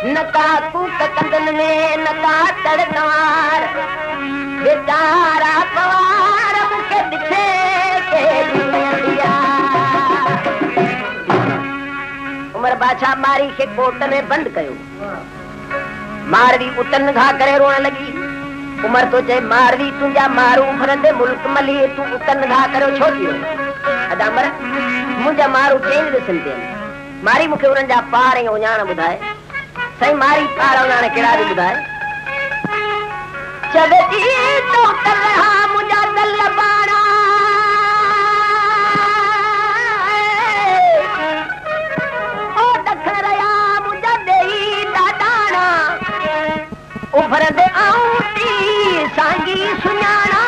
नका कूक कंदन में नका तड़कवार बेचारा पवार मुखे दिखे के दिया उमर बादशाह मारी के कोट में बंद कयो मारवी उतन घा करे रोण लगी उमर तो चे मारवी तुंजा मारू भरंदे मुल्क मली तू उतन घा करो छो थियो अदा मर मुंजा मारू चेंज दिसंदे मारी मुखे उन जा पार ऐं उञाण बुधाए सही मारी पार उन्हाने केड़ा भी बुधाए चवती तो कर रहा मुझा दल बाड़ा ओ दख रया मुझा देई दादाना उभर दे आऊती सांगी सुनाना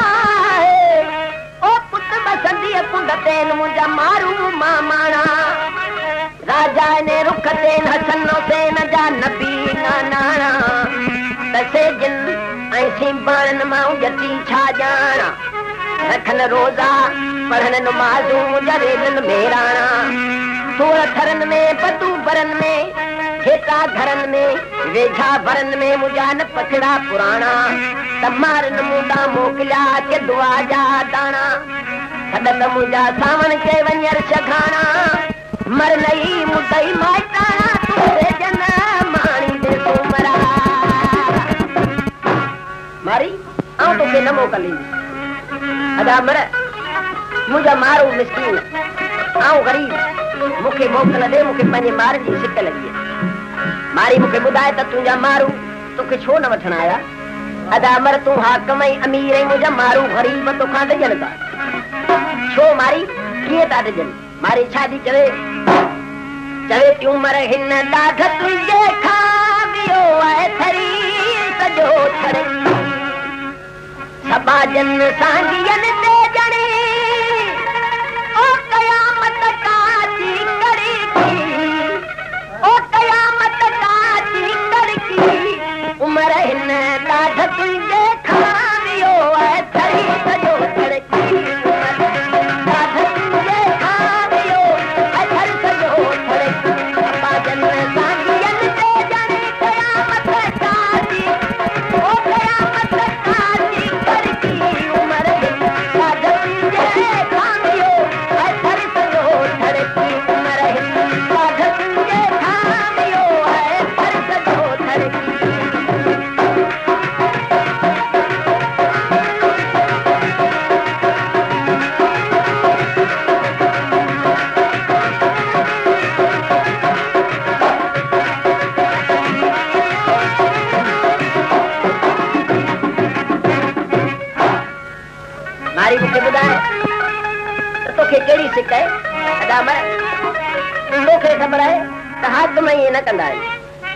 ओ पुत बसंदी कुंड तेन मुझा मारू मामाना राजा ने रुख तेन हसन हुसैन जा नबी नाना तसे जिन ऐसी बाणन मां जती छा जाना रखन रोजा पढ़न नमाजू जरेलन मेराना सोल थरन में पतू बरन में खेता घरन में वेझा भरन में मुजान पछड़ा पुराना तमारन मुदा मोकलिया के दुआ जा दाना सदल मुजा सावन के वंजर छखाना मर नहीं मुदई मायताना तुझे जन मानी दे तुमरा मारी आऊं तो के न मोकली अदा मर मुझा मारू मिस्कीन आऊं गरीब मुखे मोकल दे मुखे पंजे मार जी सिक लगी मारी मुखे बुधाए त तुझा मारू तोखे छो न वठण आया अदा मर तू हाकम ऐं अमीर ऐं मुझा मारू गरीब तो खां दजन था छो मारी किए ता दजन मारी छादी चवे चवे क्यों मर हिन दाघ तुझे खावियो है थरी सजो थरी सबाजन सांगियन ते जणी ओ कयामत काची करी की ओ कयामत काची करी की उमर हिन दाघ तुझे खावियो है थरी सजो थरी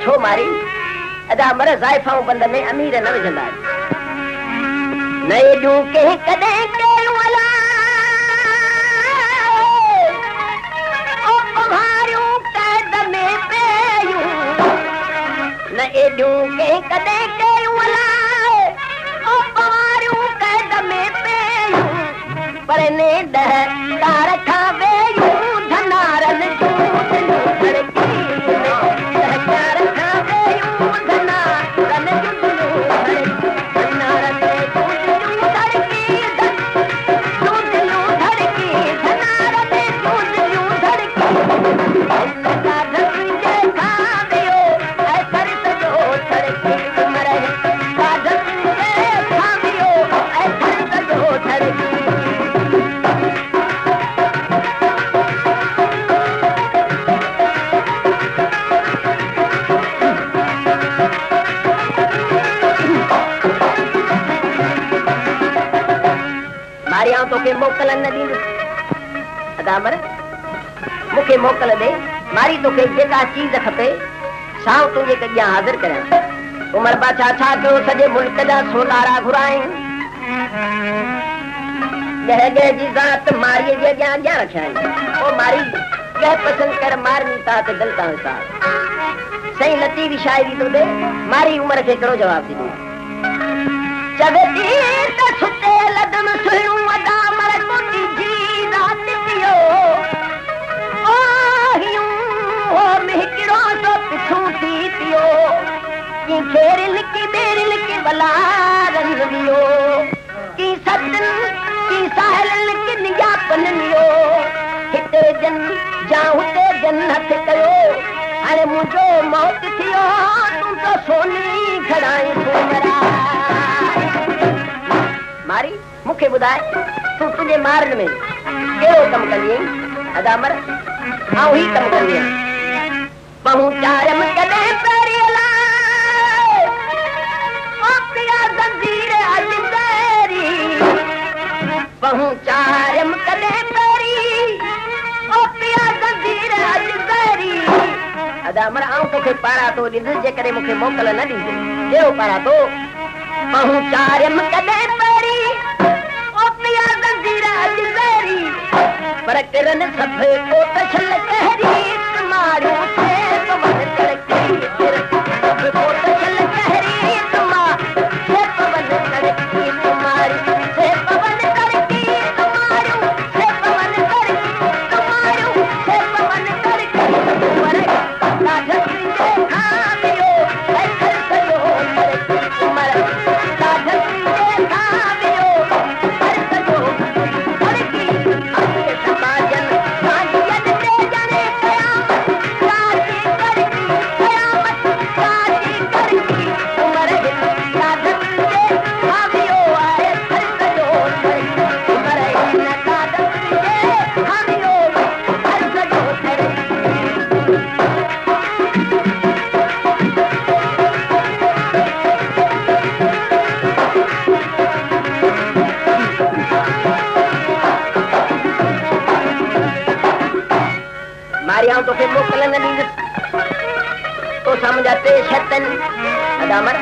छो मारी अदा मर ज़ाइफाऊं बंद में अमीर न विझंदा नए जूं के कदे केलू वाला ओ तुम्हारियों कैद में पेयूं नए जूं के कदे केलू वाला ओ तुम्हारियों कैद में पेयूं पर ने दह तार खा वेयूं धनारन जूं मोकल न दी अदा मर मुखे मोकल दे मारी तोखे जेका चीज खपे साव तुझे कॼा हाज़िर करियां उमर बादशाह छा कयो सॼे मुल्क जा सोनारा घुराई कह गए जी जात मारिए जे ज्ञान ज्ञान रखाई ओ मारी कह पसंद कर मारनी ता ते दिल ता सही लती भी शायरी तो दे मारी उम्र के करो जवाब दी चवे तीर त सुते लदम सुणू अदा मर कोटी जी रात पियो ओ हियो ओ मिहकिरो तो पिछू थी पियो की खेरिल की बेरिल की बला रंगियो की सतन की साहल की निगापन लियो हिते जन जा हुते जन्नत कयो अरे मुझो मौत थियो तू तो सोनी खड़ाई घुमरा मारी मुखे बुधाए तू तुझे मारन में केड़ो कम कंदी अदा मर आऊं ही कम कंदी पहुंचारम कदे पेरियला ओ पिया जंजीर अज तेरी पहुंचारम कदे पेरी ओ पिया जंजीर अज तेरी अदा मर आऊं तोखे पारा तो दिस जे करे मुखे मोकल न दी केड़ो पारा तो पहुंचारम कदे पेरी ओ पिया जंजीर अज तेरी पर करन सब को तछल कहरी तुम्हारो से तो मन करती सब को तछल कहरी तुम्हारे से पवन करती तुम्हारी से पवन करती तुम्हारो से पवन करती तुम्हारो से पवन करती पर साधक जे खामियो है कर सयो करती तुम्हारा साधक जे खामियो कर सयो करती अपने समाजन साजियत दे जाने कयामत साजी करती कयामत साजी करती उमर साधक जे खामियो आए कर सयो करती उमर इन साधक जे खामियो कर सयो करती मारियां तो के मोकल न दी तो समझाते शर्तन अदामर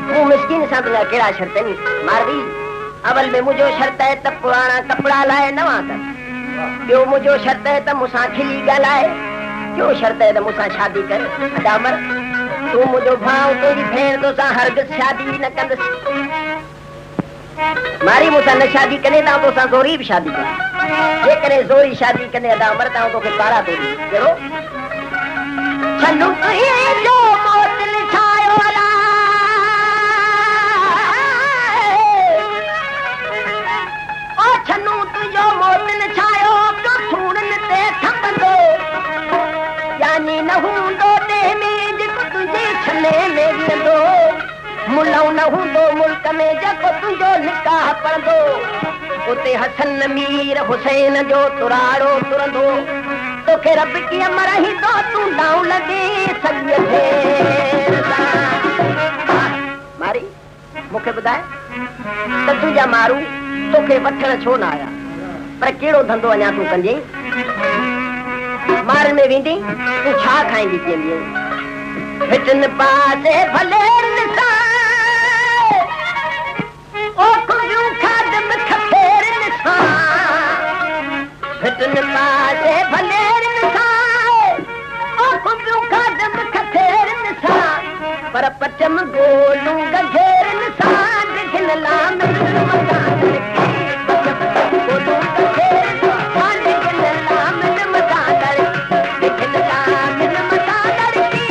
वो मिस्किन सा तुझा केड़ा शर्तन मारवी अवल में मुझो शर्त है त पुराना कपड़ा लाए नवा कर यो मुझो शर्त है त मुसा खिली गलाए क्यों शर्त है त मुसा शादी कर अदामर तू मुझो भाव तेरी भेण तो सा हरगिज शादी न कंदस मारी मुसा न शादी करे ता तो सा जोरी भी शादी कर ये करे जोरी शादी करने अदा मरता तो के पारा तो करो छन्नू ये जो मौत लिखायो वाला ओ छन्नू तू जो मौत लिखायो तो थूड़न ते थपंदो यानी न हुंदो ते में जिको तुझे छने में गिंदो मुलाऊ न हुंदो मुल्क में जको तुझो निकाह पड़दो उते हसन मीर हुसैन जो तुराड़ो तुरंदो तो के रब की अमर ही तो तू नाउ लगे सगे मारी मुखे बुधाए त तुझा मारू तो के वठण छो न आया पर केड़ो धंधो अञा तू कंदी मारन में वेंदी तू छा खाईंदी चेंदी हितन पासे भले निसा ओ कुजू खादम खफेर निसा हितन पासे भले निसा ओ कुजू खादम खफेर निसा पर पचम गोलू गघेर निसा दिखन लाम मकान गोलू गघेर निसा दिखन लाम मकान दिखन लाम मकान की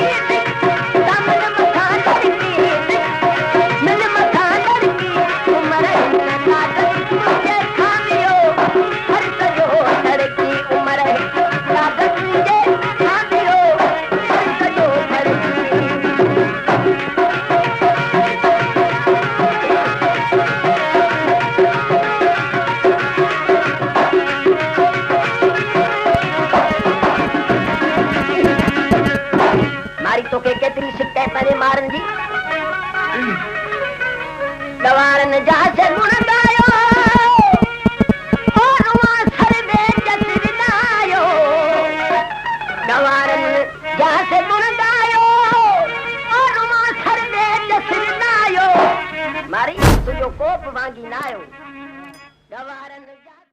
दामन मकान की मन मकान की उमर साधक मुझे खामियो हर सजो धरती उमर साधक मुझे खामियो हर सजो धरती मारी तो के केतरी सिक्के परे मारन जी दवारन जा